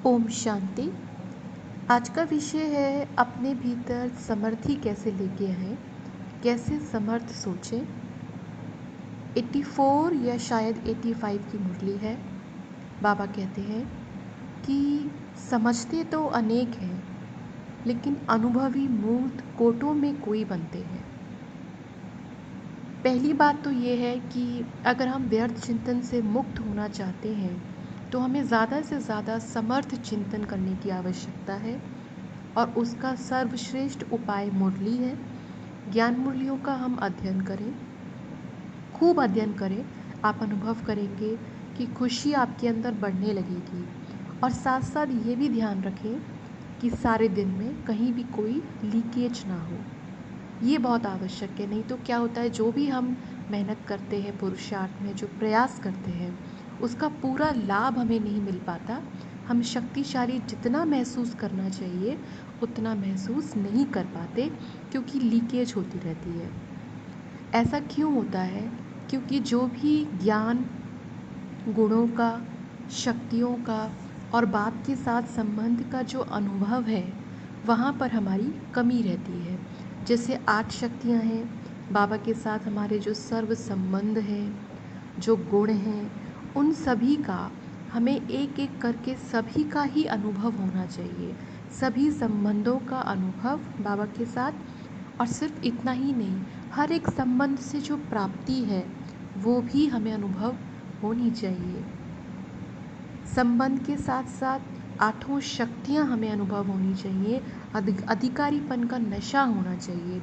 ओम शांति। आज का विषय है अपने भीतर समर्थी कैसे लेके आएं, कैसे समर्थ सोचें। 84 या शायद 85 की मुरली है। बाबा कहते हैं कि समझते तो अनेक हैं, लेकिन अनुभवी मूर्त कोटों में कोई बनते हैं। पहली बात तो ये है कि अगर हम व्यर्थ चिंतन से मुक्त होना चाहते हैं तो हमें ज़्यादा से ज़्यादा समर्थ चिंतन करने की आवश्यकता है, और उसका सर्वश्रेष्ठ उपाय मुरली है। ज्ञान मुरलियों का हम अध्ययन करें, खूब अध्ययन करें। आप अनुभव करेंगे कि खुशी आपके अंदर बढ़ने लगेगी। और साथ साथ ये भी ध्यान रखें कि सारे दिन में कहीं भी कोई लीकेज ना हो। ये बहुत आवश्यक है। नहीं तो क्या होता है, जो भी हम मेहनत करते हैं, पुरुषार्थ में जो प्रयास करते हैं, उसका पूरा लाभ हमें नहीं मिल पाता। हम शक्तिशाली जितना महसूस करना चाहिए उतना महसूस नहीं कर पाते, क्योंकि लीकेज होती रहती है। ऐसा क्यों होता है? क्योंकि जो भी ज्ञान, गुणों का, शक्तियों का और बाप के साथ संबंध का जो अनुभव है, वहाँ पर हमारी कमी रहती है। जैसे 8 शक्तियाँ हैं, बाबा के साथ हमारे जो सर्व संबंध हैं, जो गुण हैं, उन सभी का हमें एक एक करके सभी का ही अनुभव होना चाहिए। सभी संबंधों का अनुभव बाबा के साथ। और सिर्फ इतना ही नहीं, हर एक संबंध से जो प्राप्ति है वो भी हमें अनुभव होनी चाहिए। संबंध के साथ साथ 8 शक्तियाँ हमें अनुभव होनी चाहिए। अधिकारीपन का नशा होना चाहिए।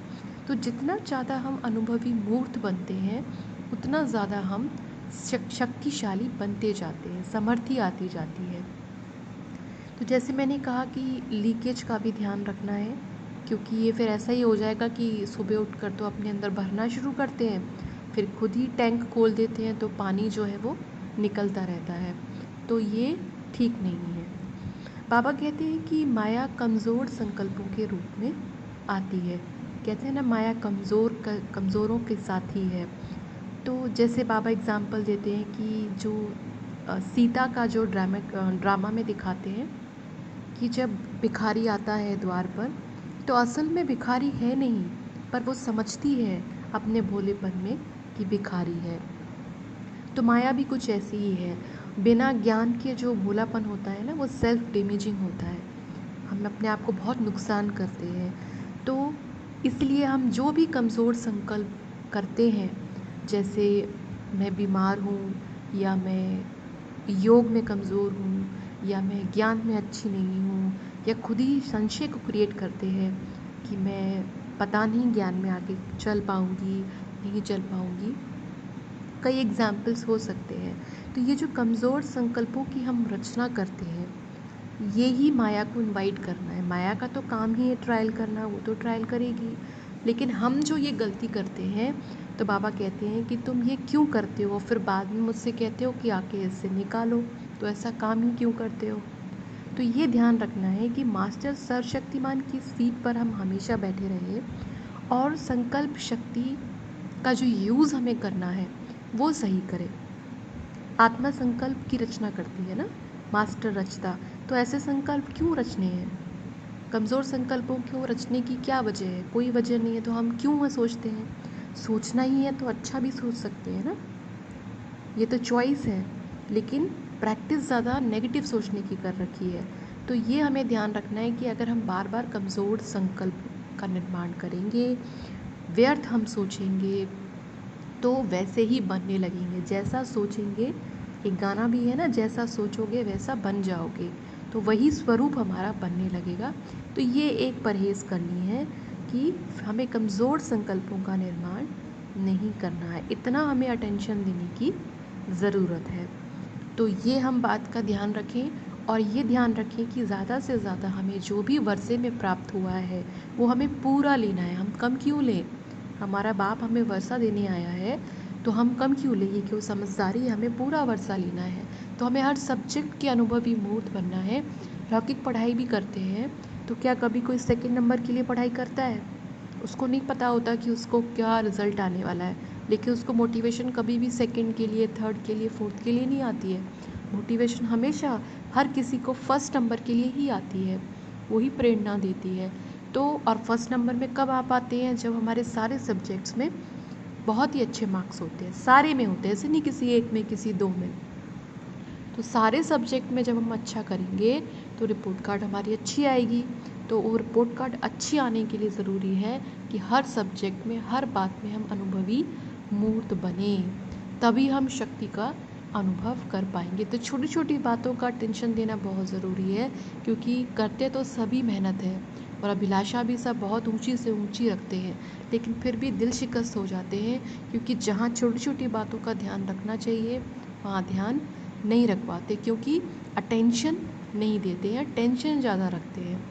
तो जितना ज़्यादा हम अनुभवी मूर्त बनते हैं उतना ज़्यादा हम शक्तिशाली बनते जाते हैं, समर्थी आती जाती है। तो जैसे मैंने कहा कि लीकेज का भी ध्यान रखना है, क्योंकि ये फिर ऐसा ही हो जाएगा कि सुबह उठकर तो अपने अंदर भरना शुरू करते हैं, फिर खुद ही टैंक खोल देते हैं, तो पानी जो है वो निकलता रहता है। तो ये ठीक नहीं है। बाबा कहते हैं कि माया कमज़ोर संकल्पों के रूप में आती है। कहते हैं ना, माया कमज़ोरों के साथी है। तो जैसे बाबा एग्जाम्पल देते हैं कि जो सीता का जो ड्रामा में दिखाते हैं कि जब भिखारी आता है द्वार पर, तो असल में भिखारी है नहीं, पर वो समझती है अपने भोलेपन में कि भिखारी है। तो माया भी कुछ ऐसी ही है। बिना ज्ञान के जो भोलापन होता है ना, वो सेल्फ डैमेजिंग होता है। हम अपने आप को बहुत नुकसान करते हैं। तो इसलिए हम जो भी कमज़ोर संकल्प करते हैं, जैसे मैं बीमार हूँ, या मैं योग में कमज़ोर हूँ, या मैं ज्ञान में अच्छी नहीं हूँ, या खुद ही संशय को क्रिएट करते हैं कि मैं पता नहीं ज्ञान में आगे चल पाऊँगी, नहीं चल पाऊँगी। कई एग्जाम्पल्स हो सकते हैं। तो ये जो कमज़ोर संकल्पों की हम रचना करते हैं, ये ही माया को इनवाइट करना है। माया का तो काम ही है ट्रायल करना, वो तो ट्रायल करेगी। लेकिन हम जो ये गलती करते हैं, तो बाबा कहते हैं कि तुम ये क्यों करते हो, फिर बाद में मुझसे कहते हो कि आके इससे निकालो। तो ऐसा काम ही क्यों करते हो? तो ये ध्यान रखना है कि मास्टर सर्वशक्तिमान की सीट पर हम हमेशा बैठे रहे, और संकल्प शक्ति का जो यूज़ हमें करना है वो सही करें। आत्मा संकल्प की रचना करती है ना, मास्टर रचता। तो ऐसे संकल्प क्यों रचने हैं? कमज़ोर संकल्पों को रचने की क्या वजह है? कोई वजह नहीं है, तो हम क्यों वह सोचते हैं? सोचना ही है तो अच्छा भी सोच सकते हैं ना, ये तो चॉइस है। लेकिन प्रैक्टिस ज़्यादा नेगेटिव सोचने की कर रखी है। तो ये हमें ध्यान रखना है कि अगर हम बार बार कमज़ोर संकल्प का निर्माण करेंगे, व्यर्थ हम सोचेंगे, तो वैसे ही बनने लगेंगे। जैसा सोचेंगे, एक गाना भी है ना, जैसा सोचोगे वैसा बन जाओगे। तो वही स्वरूप हमारा बनने लगेगा। तो ये एक परहेज़ करनी है कि हमें कमज़ोर संकल्पों का निर्माण नहीं करना है। इतना हमें अटेंशन देने की ज़रूरत है। तो ये हम बात का ध्यान रखें, और ये ध्यान रखें कि ज़्यादा से ज़्यादा हमें जो भी वर्षे में प्राप्त हुआ है वो हमें पूरा लेना है। हम कम क्यों लें? हमारा बाप हमें वर्षा देने आया है, तो हम कम क्यों लें? ये क्यों समझदारी है? हमें पूरा वर्षा लेना है। तो हमें हर सब्जेक्ट के अनुभवी मूर्त बनना है। लौकिक पढ़ाई भी करते हैं, तो क्या कभी कोई सेकंड नंबर के लिए पढ़ाई करता है? उसको नहीं पता होता कि उसको क्या रिज़ल्ट आने वाला है। लेकिन उसको मोटिवेशन कभी भी सेकंड के लिए, थर्ड के लिए, फोर्थ के लिए नहीं आती है। मोटिवेशन हमेशा हर किसी को फर्स्ट नंबर के लिए ही आती है, वही प्रेरणा देती है। तो और फर्स्ट नंबर में कब आ पाते हैं, जब हमारे सारे सब्जेक्ट्स में बहुत ही अच्छे मार्क्स होते हैं, सारे में होते हैं, ऐसे नहीं किसी एक में किसी दो में। तो सारे सब्जेक्ट में जब हम अच्छा करेंगे तो रिपोर्ट कार्ड हमारी अच्छी आएगी। तो वो रिपोर्ट कार्ड अच्छी आने के लिए ज़रूरी है कि हर सब्जेक्ट में हर बात में हम अनुभवी मूर्त बने, तभी हम शक्ति का अनुभव कर पाएंगे। तो छोटी छोटी बातों का टेंशन देना बहुत ज़रूरी है, क्योंकि करते तो सभी मेहनत है और अभिलाषा भी सब बहुत ऊंची से ऊंची रखते हैं, लेकिन फिर भी दिल शिकस्त हो जाते हैं, क्योंकि जहाँ छोटी छोटी बातों का ध्यान रखना चाहिए वहाँ ध्यान नहीं रख पाते, क्योंकि अटेंशन नहीं देते हैं, टेंशन ज़्यादा रखते हैं।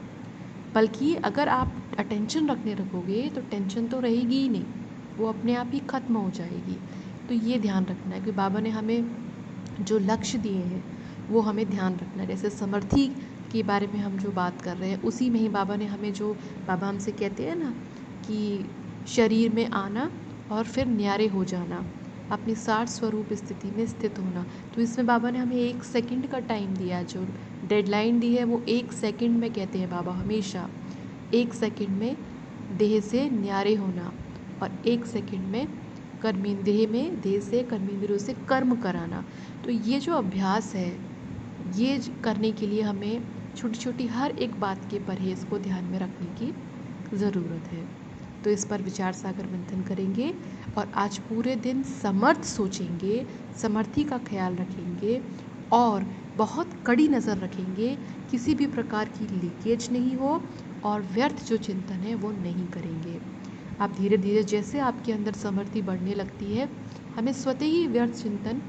बल्कि अगर आप अटेंशन रखने लगोगे तो टेंशन तो रहेगी ही नहीं, वो अपने आप ही ख़त्म हो जाएगी। तो ये ध्यान रखना है कि बाबा ने हमें जो लक्ष्य दिए हैं वो हमें ध्यान रखना है। जैसे समर्थी के बारे में हम जो बात कर रहे हैं, उसी में ही बाबा ने हमें जो, बाबा हमसे कहते हैं ना कि शरीर में आना और फिर न्यारे हो जाना, अपनी साठ स्वरूप स्थिति में स्थित होना। तो इसमें बाबा ने हमें 1 सेकंड का टाइम दिया, जो डेडलाइन दी है वो 1 सेकंड में कहते हैं बाबा हमेशा। 1 सेकंड में देह से न्यारे होना और 1 सेकंड में कर्मेंद्रिय में, देह से कर्मेंद्रियों से कर्म कराना। तो ये जो अभ्यास है, ये करने के लिए हमें छोटी छोटी हर एक बात के परहेज़ को ध्यान में रखने की ज़रूरत है। तो इस पर विचार सागर मंथन करेंगे और आज पूरे दिन समर्थ सोचेंगे, समर्थी का ख्याल रखेंगे और बहुत कड़ी नज़र रखेंगे, किसी भी प्रकार की लीकेज नहीं हो और व्यर्थ जो चिंतन है वो नहीं करेंगे। आप धीरे धीरे जैसे आपके अंदर समर्थी बढ़ने लगती है, हमें स्वतः ही व्यर्थ चिंतन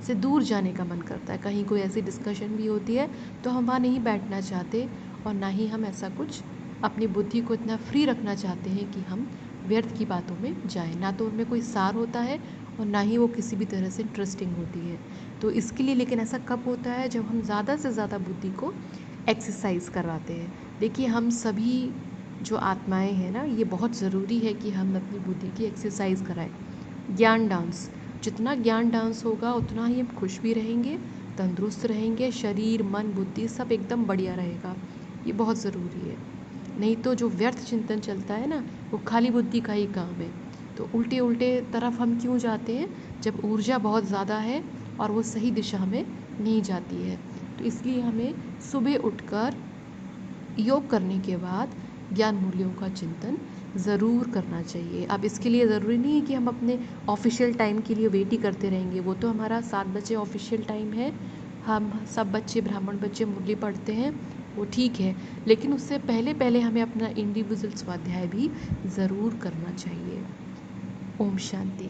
से दूर जाने का मन करता है। कहीं कोई ऐसी डिस्कशन भी होती है तो हम वहाँ नहीं बैठना चाहते, और ना ही हम ऐसा कुछ अपनी बुद्धि को इतना फ्री रखना चाहते हैं कि हम व्यर्थ की बातों में जाएं। ना तो उनमें कोई सार होता है और ना ही वो किसी भी तरह से इंटरेस्टिंग होती है। तो इसके लिए लेकिन ऐसा कब होता है, जब हम ज़्यादा से ज़्यादा बुद्धि को एक्सरसाइज करवाते हैं। देखिए हम सभी जो आत्माएं हैं ना, ये बहुत ज़रूरी है कि हम अपनी बुद्धि की एक्सरसाइज कराएं। ज्ञान डांस, जितना ज्ञान डांस होगा उतना ही हम खुश भी रहेंगे, तंदुरुस्त रहेंगे, शरीर मन बुद्धि सब एकदम बढ़िया रहेगा। ये बहुत ज़रूरी है। नहीं तो जो व्यर्थ चिंतन चलता है ना, वो खाली बुद्धि का ही काम है। तो उल्टे उल्टे तरफ हम क्यों जाते हैं, जब ऊर्जा बहुत ज़्यादा है और वो सही दिशा में नहीं जाती है। तो इसलिए हमें सुबह उठकर योग करने के बाद ज्ञान मूल्यों का चिंतन ज़रूर करना चाहिए। अब इसके लिए ज़रूरी नहीं है कि हम अपने ऑफिशियल टाइम के लिए वेट ही करते रहेंगे। वो तो हमारा 7 बजे ऑफिशियल टाइम है, हम सब बच्चे ब्राह्मण बच्चे मुरली पढ़ते हैं, वो ठीक है। लेकिन उससे पहले पहले हमें अपना इंडिविजुअल स्वाध्याय भी ज़रूर करना चाहिए। ओम शांति।